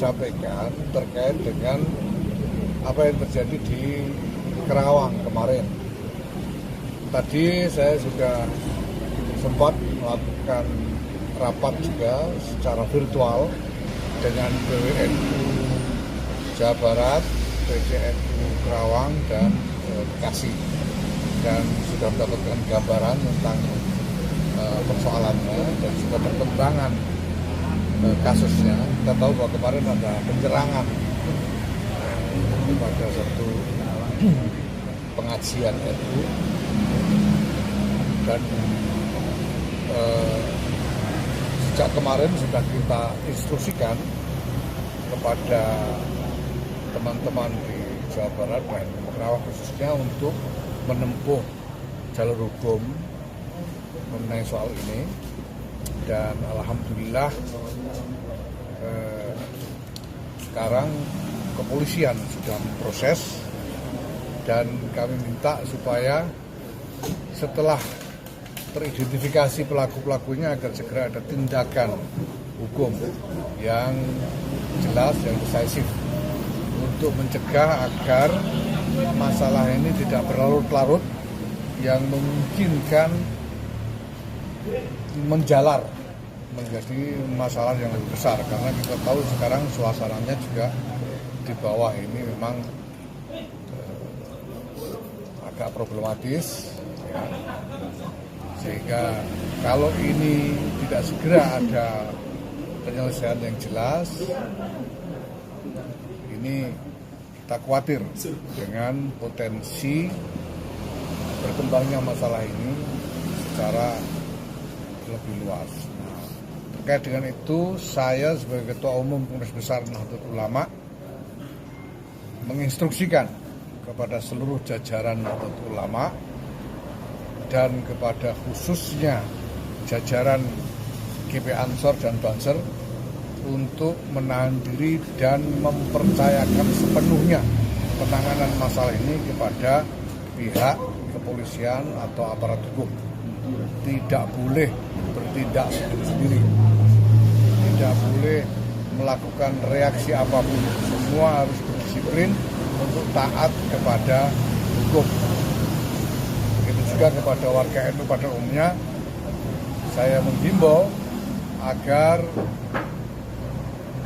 sampaikan terkait dengan apa yang terjadi di Kerawang kemarin. Tadi saya sudah sempat melakukan rapat juga secara virtual dengan PWNU Jawa Barat, PCNU Kerawang, dan Bekasi, dan sudah mendapatkan gambaran tentang persoalannya dan juga perkembangan kasusnya. Kita tahu bahwa kemarin ada penyerangan pada satu pengajian NU, dan sejak kemarin sudah kita instruksikan kepada teman-teman di Jawa Barat dan Kerawang khususnya untuk menempuh jalur hukum mengenai soal ini. Dan alhamdulillah sekarang kepolisian sudah memproses, dan kami minta supaya setelah teridentifikasi pelaku-pelakunya agar segera ada tindakan hukum yang jelas, yang decisif untuk mencegah agar masalah ini tidak berlarut-larut yang memungkinkan menjalar menjadi masalah yang lebih besar, karena kita tahu sekarang suasananya juga di bawah ini memang agak problematis ya. Sehingga kalau ini tidak segera ada penyelesaian yang jelas, ini kita khawatir dengan potensi berkembangnya masalah ini secara lebih luas. Nah, terkait dengan itu, saya sebagai Ketua Umum Kongres Besar Nahdlatul Ulama menginstruksikan kepada seluruh jajaran Nahdlatul Ulama dan kepada khususnya jajaran GP Ansor dan Banser untuk menahan diri dan mempercayakan sepenuhnya penanganan masalah ini kepada pihak kepolisian atau aparat hukum. Tidak boleh bertindak sendiri-sendiri, tidak boleh melakukan reaksi apapun. Semua harus berdisiplin untuk taat kepada hukum. Begitu juga kepada warga NU pada umumnya, saya menghimbau agar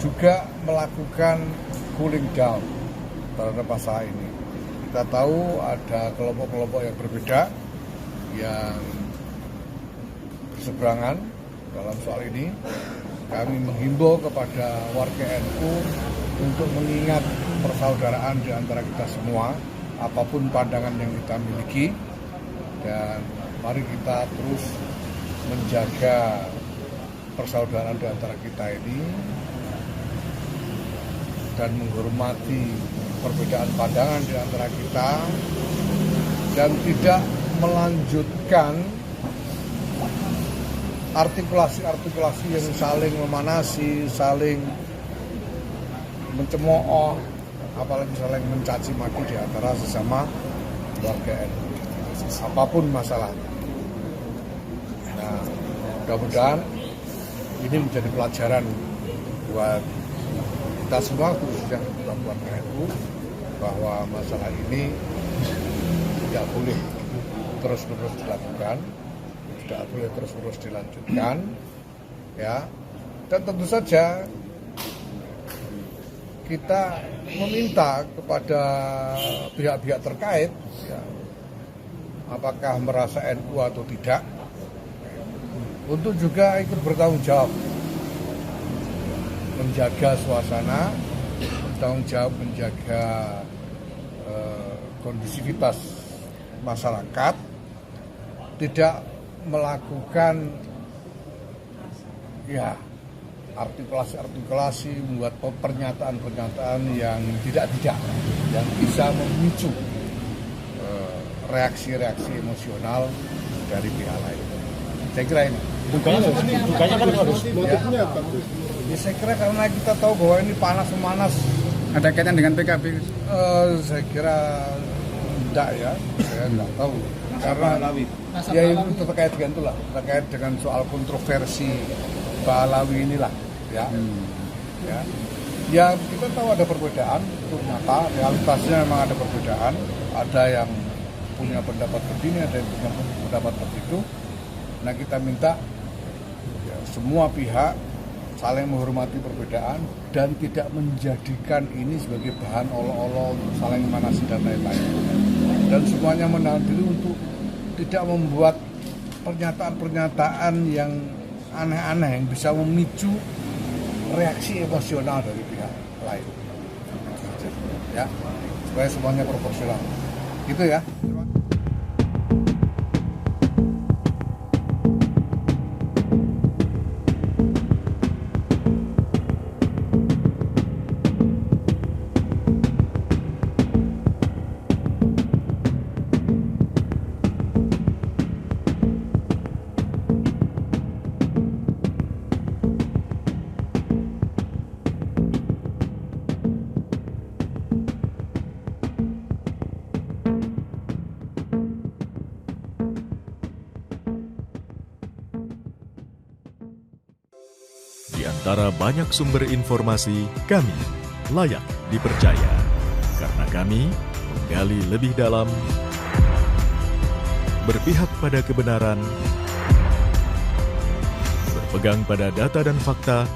juga melakukan cooling down terhadap masalah ini. Kita tahu ada kelompok-kelompok yang berbeda yang berseberangan dalam soal ini. Kami menghimbau kepada warga NU untuk mengingat persaudaraan di antara kita semua, apapun pandangan yang kita miliki, dan mari kita terus menjaga persaudaraan di antara kita ini dan menghormati perbedaan pandangan di antara kita, dan tidak melanjutkan artikulasi-artikulasi yang saling memanasi, saling mencemooh, apalagi saling mencaci maki di antara sesama warga NU, apapun masalahnya. Nah, mudah-mudahan ini menjadi pelajaran buat kita semua, khususnya warga NU, bahwa masalah ini tidak boleh terus-menerus dilakukan, tidak boleh terus-menerus dilanjutkan, ya. Dan tentu saja kita meminta kepada pihak-pihak terkait, ya, apakah merasa NU atau tidak, untuk juga ikut bertanggung jawab, menjaga suasana, bertanggung jawab menjaga kondisivitas masyarakat, tidak melakukan ya artikulasi, membuat pernyataan-pernyataan yang tidak yang bisa memicu reaksi-reaksi emosional dari pihak lain. Saya kira ini. Dukanya kan harus motifnya apa? Ya, saya kira karena kita tahu bahwa ini panas-memanas. Ada kaitan dengan PKB? Saya kira tidak ya, saya tidak tahu. Karena ya itu terkait dengan itulah, terkait dengan soal kontroversi Pak Alawi inilah, ya. Ya. Ya kita tahu ada perbedaan, itu nyata, realitasnya memang ada perbedaan. Ada yang punya pendapat begini, ada yang punya pendapat begitu. Nah kita minta ya, semua pihak saling menghormati perbedaan dan tidak menjadikan ini sebagai bahan olok-olok untuk saling memanasi dan lain-lain. Dan semuanya menahan diri untuk tidak membuat pernyataan-pernyataan yang aneh-aneh yang bisa memicu reaksi emosional dari pihak lain. Ya, supaya semuanya proporsional. Gitu ya. Di antara banyak sumber informasi, kami layak dipercaya. Karena kami menggali lebih dalam, berpihak pada kebenaran, berpegang pada data dan fakta,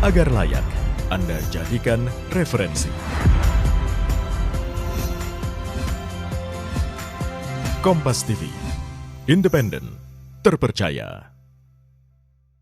agar layak Anda jadikan referensi. Kompas TV, independen, terpercaya.